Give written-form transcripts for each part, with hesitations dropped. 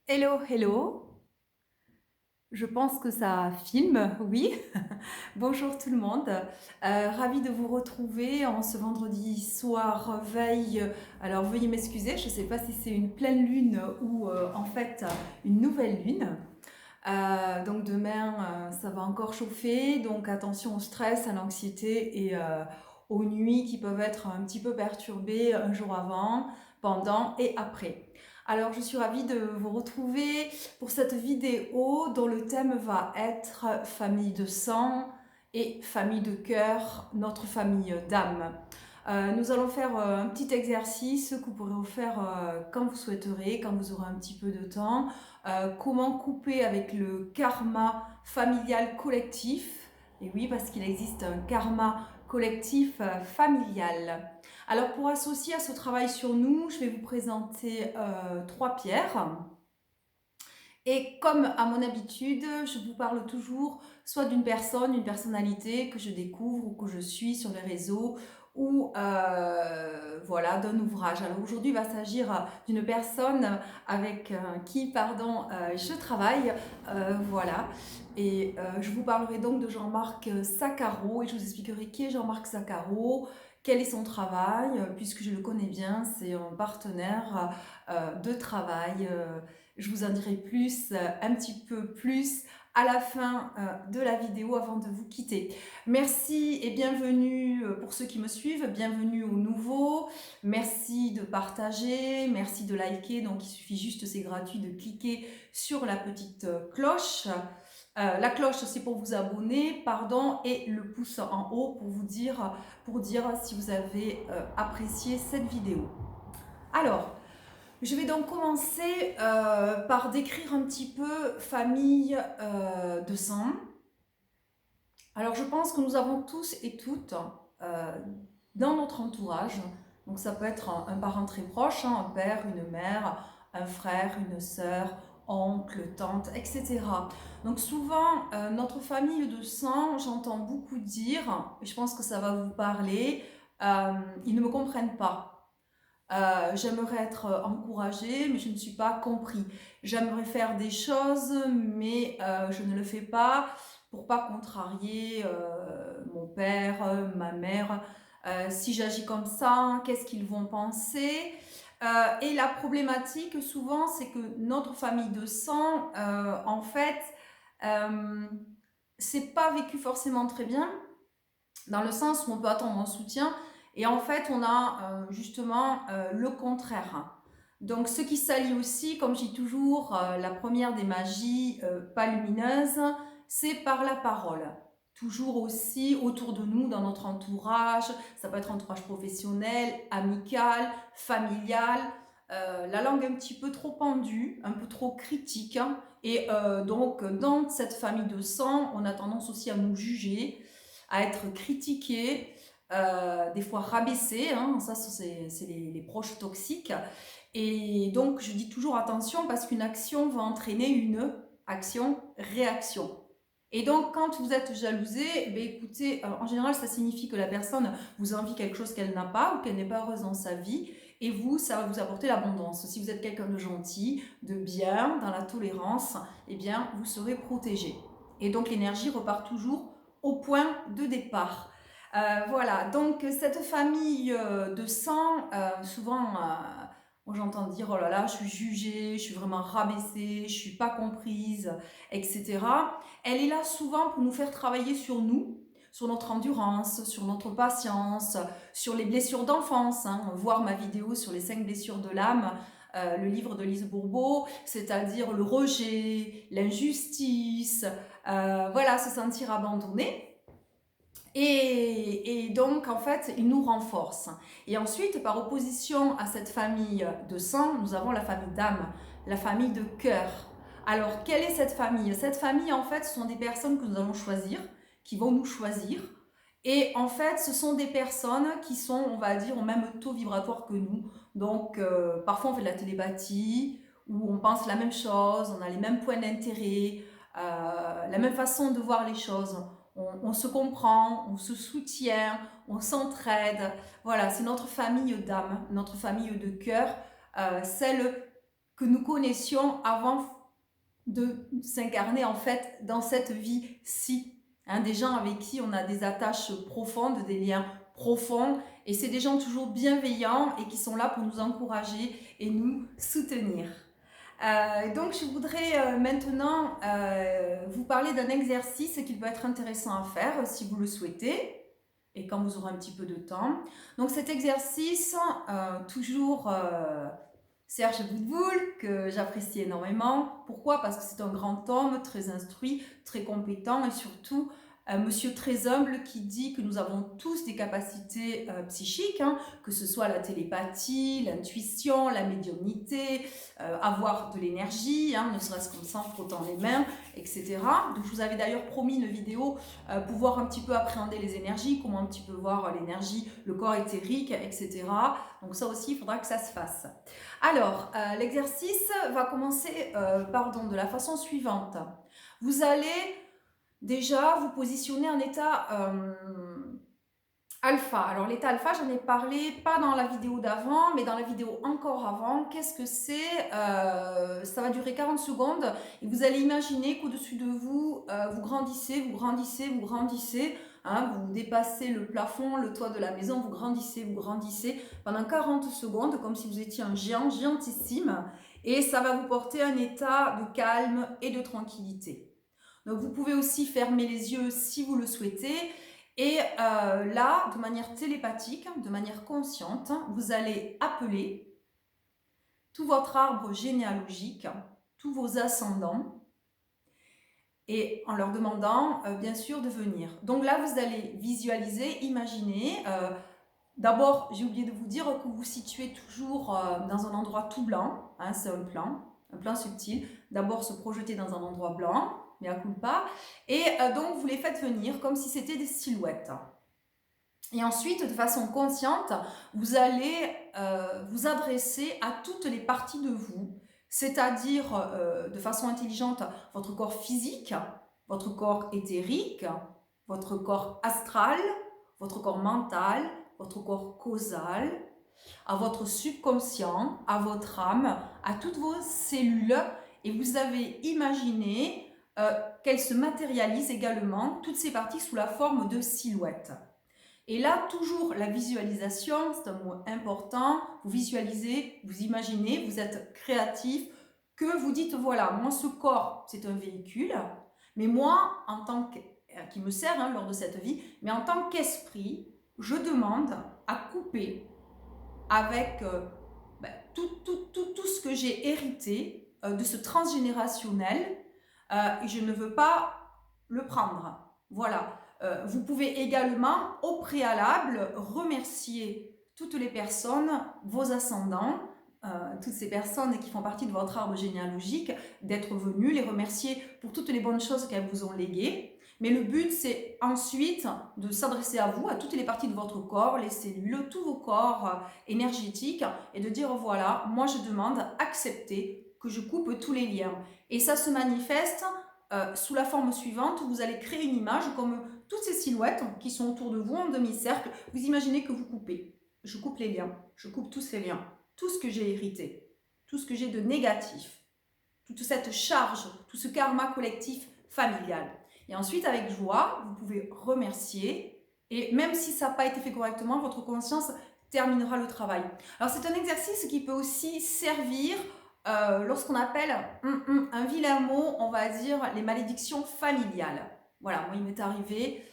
Hello, hello. Je pense que ça filme, oui. Bonjour tout le monde. Ravie de vous retrouver en ce vendredi soir veille. Alors veuillez m'excuser, je ne sais pas si c'est une pleine lune ou en fait une nouvelle lune. Donc demain, ça va encore chauffer. Donc attention au stress, à l'anxiété et aux nuits qui peuvent être un petit peu perturbées un jour avant, pendant et après. Alors je suis ravie de vous retrouver pour cette vidéo dont le thème va être famille de sang et famille de cœur, notre famille d'âme. Nous allons faire un petit exercice que vous pourrez vous faire quand vous souhaiterez, quand vous aurez un petit peu de temps. Comment couper avec le karma familial collectif. Et oui, parce qu'il existe un karma collectif familial. Alors pour associer à ce travail sur nous, je vais vous présenter trois pierres. Et comme à mon habitude, je vous parle toujours soit d'une personne, une personnalité que je découvre ou que je suis sur les réseaux ou voilà, d'un ouvrage. Alors aujourd'hui, il va s'agir d'une personne avec qui je travaille. Voilà. Et je vous parlerai donc de Jean-Marc Saccaro et je vous expliquerai qui est Jean-Marc Saccaro, quel est son travail, puisque je le connais bien, c'est un partenaire de travail. Je vous en dirai plus, un petit peu plus à la fin de la vidéo avant de vous quitter. Merci et bienvenue pour ceux qui me suivent, bienvenue aux nouveaux. Merci de partager, merci de liker. Donc il suffit juste, c'est gratuit, de cliquer sur la petite cloche. La cloche, c'est pour vous abonner, pardon, et le pouce en haut pour dire si vous avez apprécié cette vidéo. Alors, je vais donc commencer par décrire un petit peu famille de sang. Alors je pense que nous avons tous et toutes dans notre entourage, donc ça peut être un parent très proche, un père, une mère, un frère, une sœur, oncle, tante, etc. Donc souvent, notre famille de sang, j'entends beaucoup dire, et je pense que ça va vous parler, ils ne me comprennent pas. J'aimerais être encouragée, mais je ne suis pas compris. J'aimerais faire des choses, mais je ne le fais pas pour pas contrarier mon père, ma mère. Si j'agis comme ça, qu'est-ce qu'ils vont penser? Et la problématique, souvent, c'est que notre famille de sang, en fait, euh, c'est pas vécu forcément très bien, dans le sens où on peut attendre un soutien, et en fait, on a justement le contraire. Donc, ce qui s'allie aussi, comme je dis toujours, la première des magies pas lumineuses, c'est par la parole. Toujours aussi autour de nous, dans notre entourage, ça peut être entourage professionnel, amical, familial, la langue un petit peu trop pendue, un peu trop critique, hein, et donc dans cette famille de sang, on a tendance aussi à nous juger, à être critiqué, des fois rabaissé, hein, ça c'est les proches toxiques. Et donc je dis toujours attention parce qu'une action va entraîner une action-réaction. Et donc quand vous êtes jalousé, eh bien, écoutez, en général ça signifie que la personne vous envie quelque chose qu'elle n'a pas ou qu'elle n'est pas heureuse dans sa vie. Et vous, ça va vous apporter l'abondance. Si vous êtes quelqu'un de gentil, de bien, dans la tolérance, eh bien vous serez protégé. Et donc l'énergie repart toujours au point de départ. Voilà, donc cette famille de sang, souvent, moi j'entends dire oh là là, je suis jugée, je suis vraiment rabaissée, je suis pas comprise, etc. Elle est là souvent pour nous faire travailler sur nous, sur notre endurance, sur notre patience, sur les blessures d'enfance. Hein. Voir ma vidéo sur les 5 blessures de l'âme, le livre de Lise Bourbeau, c'est-à-dire le rejet, l'injustice, voilà, se sentir abandonné. Et donc, en fait, il nous renforce. Et ensuite, par opposition à cette famille de sang, nous avons la famille d'âme, la famille de cœur. Alors, quelle est cette famille? Cette famille, en fait, ce sont des personnes que nous allons choisir, qui vont nous choisir. Et en fait, ce sont des personnes qui sont, on va dire, au même taux vibratoire que nous. Donc, parfois, on fait de la télépathie, où on pense la même chose, on a les mêmes points d'intérêt, la même façon de voir les choses. On se comprend, on se soutient, on s'entraide. Voilà, c'est notre famille d'âme, notre famille de cœur, celle que nous connaissions avant de s'incarner en fait dans cette vie-ci. Hein, des gens avec qui on a des attaches profondes, des liens profonds, et c'est des gens toujours bienveillants et qui sont là pour nous encourager et nous soutenir. Donc je voudrais maintenant vous parler d'un exercice qui peut être intéressant à faire si vous le souhaitez et quand vous aurez un petit peu de temps. Donc cet exercice, toujours Serge Boudboul, que j'apprécie énormément. Pourquoi? Parce que c'est un grand homme, très instruit, très compétent et surtout un monsieur très humble qui dit que nous avons tous des capacités psychiques, hein, que ce soit la télépathie, l'intuition, la médiumnité, avoir de l'énergie, hein, ne serait-ce qu'en s'en frottant les mains, etc. Donc je vous avais d'ailleurs promis une vidéo pour voir un petit peu appréhender les énergies, comment un petit peu voir l'énergie, le corps éthérique, etc. Donc ça aussi, il faudra que ça se fasse. Alors, l'exercice va commencer de la façon suivante. Vous allez déjà vous positionner en état alpha. Alors l'état alpha, j'en ai parlé pas dans la vidéo d'avant, mais dans la vidéo encore avant. Qu'est-ce que c'est? Ça va durer 40 secondes et vous allez imaginer qu'au-dessus de vous, vous grandissez, vous grandissez, vous grandissez. Hein, vous dépassez le plafond, le toit de la maison, vous grandissez pendant 40 secondes, comme si vous étiez un géant, géantissime. Et ça va vous porter un état de calme et de tranquillité. Donc vous pouvez aussi fermer les yeux si vous le souhaitez. Et là, de manière télépathique, de manière consciente, vous allez appeler tout votre arbre généalogique, tous vos ascendants, et en leur demandant, bien sûr, de venir. Donc là, vous allez visualiser, imaginer. D'abord, j'ai oublié de vous dire que vous vous situez toujours dans un endroit tout blanc. Hein, c'est un plan subtil. D'abord, se projeter dans un endroit blanc, mais à culpa. Et donc, vous les faites venir comme si c'était des silhouettes. Et ensuite, de façon consciente, vous allez vous adresser à toutes les parties de vous, c'est-à-dire de façon intelligente votre corps physique, votre corps éthérique, votre corps astral, votre corps mental, votre corps causal, à votre subconscient, à votre âme, à toutes vos cellules, et vous avez imaginé qu'elles se matérialisent également, toutes ces parties sous la forme de silhouettes. Et là, toujours la visualisation, c'est un mot important. Vous visualisez, vous imaginez, vous êtes créatif, que vous dites, voilà, moi ce corps, c'est un véhicule, mais moi, en tant que, qui me sert hein, lors de cette vie, mais en tant qu'esprit, je demande à couper avec tout ce que j'ai hérité de ce transgénérationnel et je ne veux pas le prendre. Voilà. Vous pouvez également, au préalable, remercier toutes les personnes, vos ascendants, toutes ces personnes qui font partie de votre arbre généalogique, d'être venues, les remercier pour toutes les bonnes choses qu'elles vous ont léguées. Mais le but, c'est ensuite de s'adresser à vous, à toutes les parties de votre corps, les cellules, tous vos corps énergétiques, et de dire, voilà, moi je demande, accepter que je coupe tous les liens. Et ça se manifeste sous la forme suivante, vous allez créer une image comme toutes ces silhouettes qui sont autour de vous en demi-cercle. Vous imaginez que vous coupez. Je coupe les liens, je coupe tous ces liens, tout ce que j'ai hérité, tout ce que j'ai de négatif, toute cette charge, tout ce karma collectif familial. Et ensuite, avec joie, vous pouvez remercier. Et même si ça n'a pas été fait correctement, votre conscience terminera le travail. Alors, c'est un exercice qui peut aussi servir lorsqu'on appelle un vilain mot, on va dire les malédictions familiales. Voilà, moi il m'est arrivé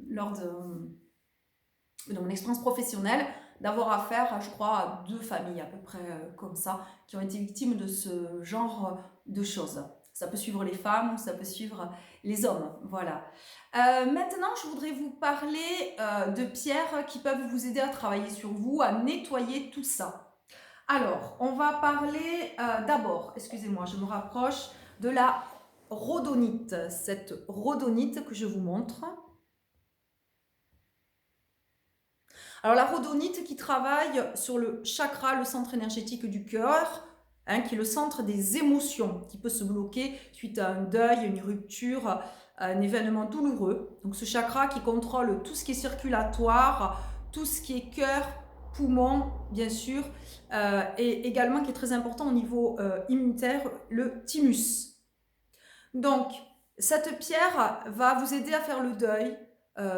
lors de mon expérience professionnelle d'avoir affaire, je crois, à 2 familles à peu près comme ça, qui ont été victimes de ce genre de choses. Ça peut suivre les femmes ou ça peut suivre les hommes, voilà. Maintenant, je voudrais vous parler de pierres qui peuvent vous aider à travailler sur vous, à nettoyer tout ça. Alors, on va parler d'abord, excusez-moi, je me rapproche de la rhodonite, cette rhodonite que je vous montre. Alors, la rhodonite qui travaille sur le chakra, le centre énergétique du cœur, hein, qui est le centre des émotions, qui peut se bloquer suite à un deuil, une rupture, un événement douloureux. Donc, ce chakra qui contrôle tout ce qui est circulatoire, tout ce qui est cœur, poumons, bien sûr, et également qui est très important au niveau immunitaire, le thymus. Donc, cette pierre va vous aider à faire le deuil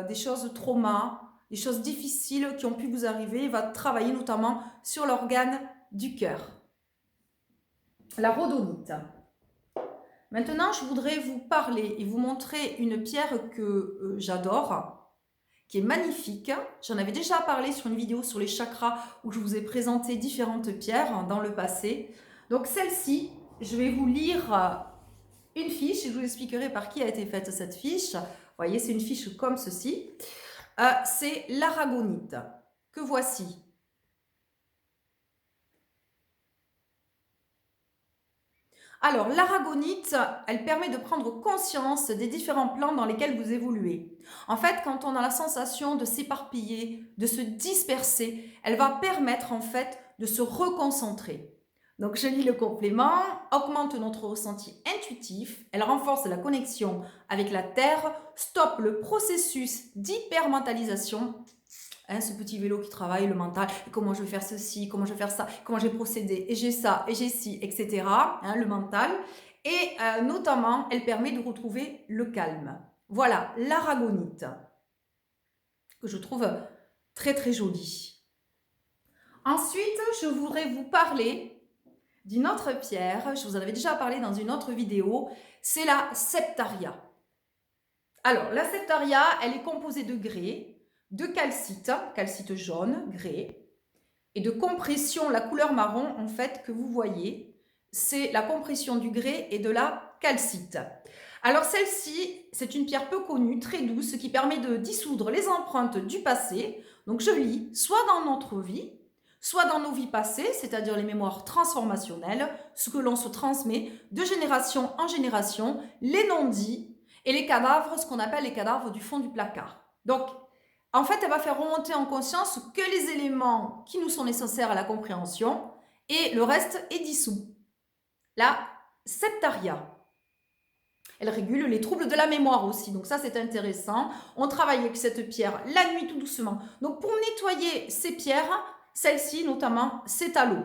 des choses traumas, des choses difficiles qui ont pu vous arriver. Il va travailler notamment sur l'organe du cœur. La rhodonite. Maintenant, je voudrais vous parler et vous montrer une pierre que j'adore, qui est magnifique. J'en avais déjà parlé sur une vidéo sur les chakras où je vous ai présenté différentes pierres dans le passé. Donc celle-ci, je vais vous lire une fiche et je vous expliquerai par qui a été faite cette fiche. Vous voyez, c'est une fiche comme ceci. C'est l'aragonite que voici. Alors, l'aragonite, elle permet de prendre conscience des différents plans dans lesquels vous évoluez. En fait, quand on a la sensation de s'éparpiller, de se disperser, elle va permettre en fait de se reconcentrer. Donc, je lis le complément, augmente notre ressenti intuitif, elle renforce la connexion avec la Terre, stoppe le processus d'hypermentalisation, hein, ce petit vélo qui travaille le mental, et comment je vais faire ceci, comment je vais faire ça, comment je vais procéder, et j'ai ça, et j'ai ci, etc. Hein, le mental. Et notamment, elle permet de retrouver le calme. Voilà, l'aragonite, que je trouve très très jolie. Ensuite, je voudrais vous parler d'une autre pierre, je vous en avais déjà parlé dans une autre vidéo, c'est la septaria. Alors, la septaria, elle est composée de grès, de calcite, calcite jaune, grès, et de compression, la couleur marron, en fait, que vous voyez, c'est la compression du grès et de la calcite. Alors, celle-ci, c'est une pierre peu connue, très douce, qui permet de dissoudre les empreintes du passé. Donc, je lis, soit dans notre vie, soit dans nos vies passées, c'est-à-dire les mémoires transformationnelles, ce que l'on se transmet de génération en génération, les non-dits et les cadavres, ce qu'on appelle les cadavres du fond du placard. Donc, en fait, elle va faire remonter en conscience que les éléments qui nous sont nécessaires à la compréhension et le reste est dissous. La septaria. Elle régule les troubles de la mémoire aussi, donc ça c'est intéressant. On travaille avec cette pierre la nuit tout doucement. Donc pour nettoyer ces pierres, celle-ci notamment, c'est à l'eau.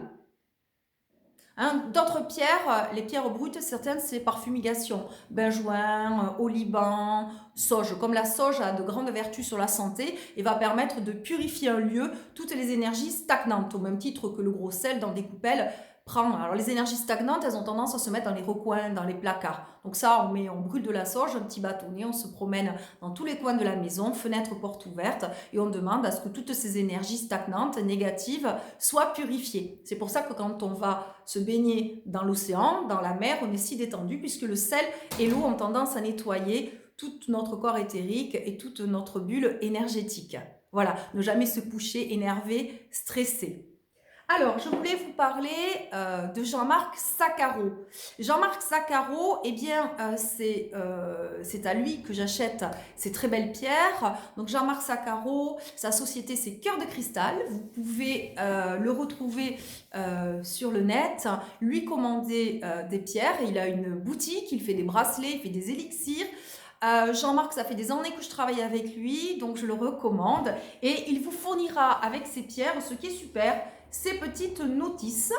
Hein, d'autres pierres, les pierres brutes, certaines c'est par fumigation. Benjoin, oliban, sauge. Comme la sauge a de grandes vertus sur la santé et va permettre de purifier un lieu, toutes les énergies stagnantes, au même titre que le gros sel dans des coupelles prend. Alors les énergies stagnantes, elles ont tendance à se mettre dans les recoins, dans les placards. Donc ça, on brûle de la sauge, un petit bâtonnet, on se promène dans tous les coins de la maison, fenêtre, porte ouverte, et on demande à ce que toutes ces énergies stagnantes, négatives, soient purifiées. C'est pour ça que quand on va se baigner dans l'océan, dans la mer, on est si détendu, puisque le sel et l'eau ont tendance à nettoyer tout notre corps éthérique et toute notre bulle énergétique. Voilà, ne jamais se coucher énervé, stressé. Alors, je voulais vous parler de Jean-Marc Saccaro. Jean-Marc Saccaro, eh bien, c'est à lui que j'achète ces très belles pierres. Donc, Jean-Marc Saccaro, sa société, c'est Cœur de Cristal. Vous pouvez le retrouver sur le net, lui commander des pierres. Il a une boutique, il fait des bracelets, il fait des élixirs. Jean-Marc, ça fait des années que je travaille avec lui, donc je le recommande. Et il vous fournira avec ces pierres, ce qui est super, ces petites notices.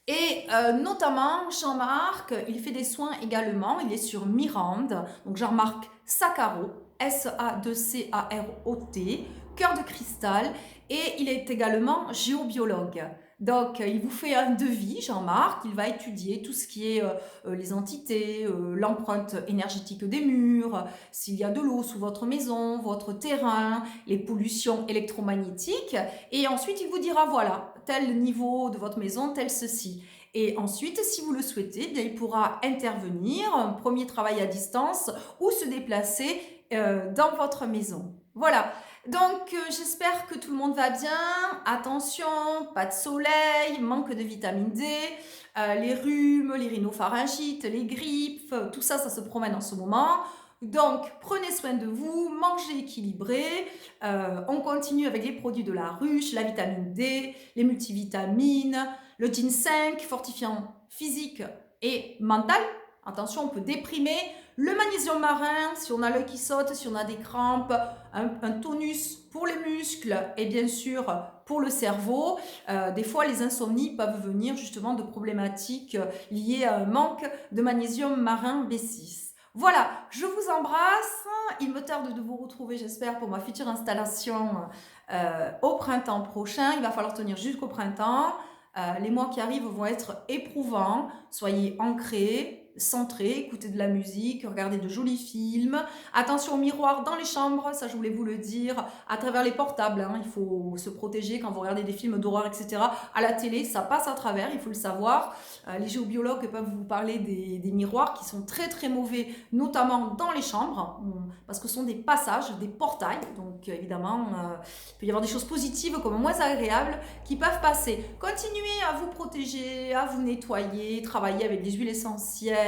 Et notamment, Jean-Marc, il fait des soins également. Il est sur Mirande, donc Jean-Marc Saccaro, S-A-2-C-A-R-O-T, Cœur de Cristal. Et il est également géobiologue. Donc, il vous fait un devis, Jean-Marc. Il va étudier tout ce qui est les entités, l'empreinte énergétique des murs, s'il y a de l'eau sous votre maison, votre terrain, les pollutions électromagnétiques. Et ensuite, il vous dira, voilà, tel niveau de votre maison, tel ceci. Et ensuite, si vous le souhaitez, bien, il pourra intervenir, un premier travail à distance ou se déplacer dans votre maison. Voilà. Donc, j'espère que tout le monde va bien. Attention, pas de soleil, manque de vitamine D, les rhumes, les rhinopharyngites, les grippes, tout ça, ça se promène en ce moment. Donc, prenez soin de vous, mangez équilibré. On continue avec les produits de la ruche, la vitamine D, les multivitamines, le ginseng, fortifiant physique et mental. Attention, on peut déprimer. Le magnésium marin, si on a l'œil qui saute, si on a des crampes, un tonus pour les muscles et bien sûr pour le cerveau. Des fois, les insomnies peuvent venir justement de problématiques liées à un manque de magnésium marin B6. Voilà, je vous embrasse. Il me tarde de vous retrouver, j'espère, pour ma future installation au printemps prochain. Il va falloir tenir jusqu'au printemps. Les mois qui arrivent vont être éprouvants. Soyez ancrés, centrés, écoutez de la musique, regardez de jolis films. Attention au miroir dans les chambres, ça je voulais vous le dire, à travers les portables. Hein, il faut se protéger quand vous regardez des films d'horreur, etc. À la télé, ça passe à travers, il faut le savoir. Les géobiologues peuvent vous parler des miroirs qui sont très très mauvais, notamment dans les chambres, parce que ce sont des passages, des portails. Donc évidemment, il peut y avoir des choses positives comme moins agréables qui peuvent passer. Continuez à vous protéger, à vous nettoyer, travailler avec des huiles essentielles.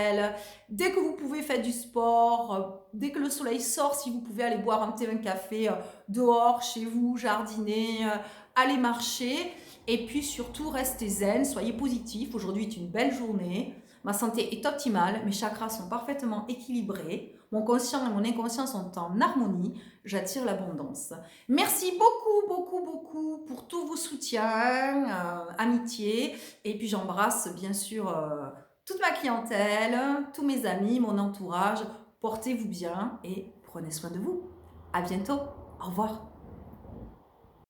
Dès que vous pouvez, faites du sport. Dès que le soleil sort, si vous pouvez aller boire un thé, un café dehors, chez vous, jardiner, aller marcher. Et puis surtout, restez zen, soyez positifs. Aujourd'hui est une belle journée. Ma santé est optimale, mes chakras sont parfaitement équilibrés. Mon conscient et mon inconscient sont en harmonie. J'attire l'abondance. Merci beaucoup, beaucoup, beaucoup pour tous vos soutiens, amitié. Et puis j'embrasse bien sûr toute ma clientèle, tous mes amis, mon entourage. Portez-vous bien et prenez soin de vous. À bientôt. Au revoir.